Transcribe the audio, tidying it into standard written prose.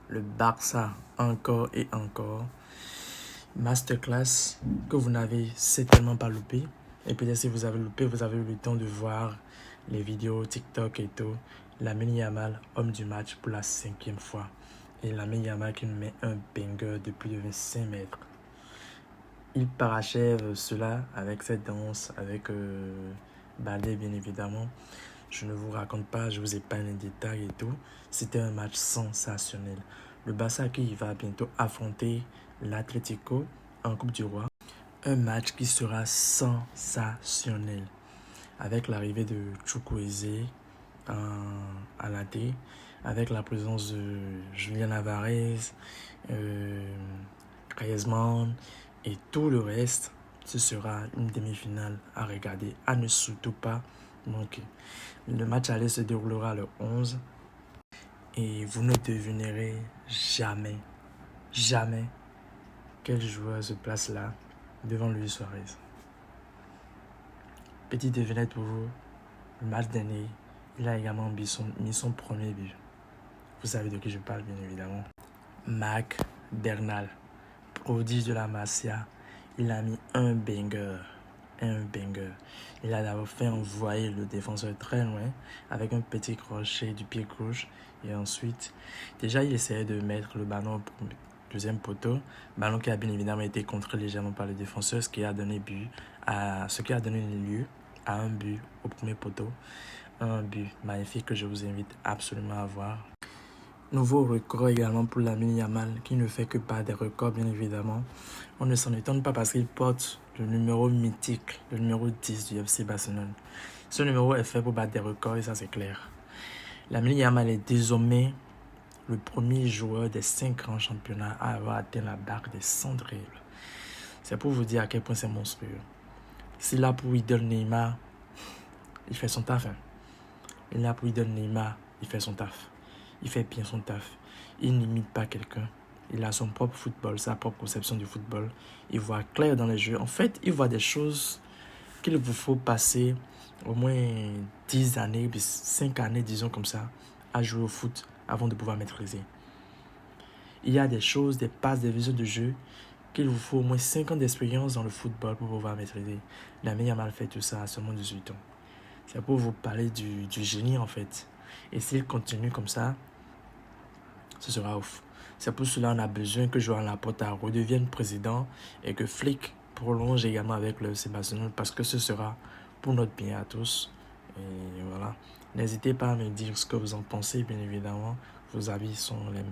le Barça encore et encore. Masterclass que vous n'avez certainement pas loupé. Et peut-être si vous avez loupé, vous avez eu le temps de voir les vidéos TikTok et tout. Lamine Yamal, homme du match pour la 5e fois. Et Lamine Yamal qui nous met un banger de plus de 25 mètres. Il parachève cela avec cette danse, avec ballet bien évidemment. Je ne vous raconte pas, je vous épargne les détails et tout. C'était un match sensationnel. Le Barça qui va bientôt affronter l'Atlético en Coupe du Roi. Un match qui sera sensationnel. Avec l'arrivée de Chukwueze à la D, avec la présence de Julian Alvarez, Griezmann et tout le reste. Ce sera une demi-finale à regarder, à ne surtout pas manquer. Le match aller se déroulera le 11 et vous ne devinerez jamais quel joueur se place là devant Luis Suarez. Petite devinette pour vous, le match dernier, il a également mis son premier but. Vous savez de qui je parle bien évidemment. Marc Bernal, prodige de la Masia, il a mis un banger. Il a d'abord fait envoyer le défenseur très loin avec un petit crochet du pied gauche. Et ensuite, déjà il essayait de mettre le ballon au deuxième poteau. Ballon qui a bien évidemment été contré légèrement par le défenseur, ce qui a donné lieu à un but au premier poteau. Un but magnifique que je vous invite absolument à voir. Nouveau record également pour Lamine Yamal qui ne fait que battre des records bien évidemment. On ne s'en étonne pas parce qu'il porte le numéro mythique, le numéro 10 du FC Barcelone. Ce numéro est fait pour battre des records et ça c'est clair. Lamine Yamal est désormais le premier joueur des 5 grands championnats à avoir atteint la barre des 100 dribbles. C'est pour vous dire à quel point c'est monstrueux. S'il a pour idole Neymar, il fait son taf. Il a pour idole Neymar, il fait son taf. Il fait bien son taf. Il n'imite pas quelqu'un. Il a son propre football, sa propre conception du football. Il voit clair dans les jeux. En fait, il voit des choses qu'il vous faut passer au moins 10 années, 5 années, disons comme ça, à jouer au foot avant de pouvoir maîtriser. Il y a des choses, des passes, des visions de jeu qu'il vous faut au moins 5 ans d'expérience dans le football pour pouvoir maîtriser. Lamine Yamal fait tout ça à seulement 18 ans. C'est pour vous parler du génie en fait. Et s'il continue comme ça, ce sera ouf. C'est pour cela qu'on a besoin que Joan Laporta redevienne président et que Flick prolonge également avec le FC Barcelone parce que ce sera pour notre bien à tous. Et voilà. N'hésitez pas à me dire ce que vous en pensez, bien évidemment. Vos avis sont les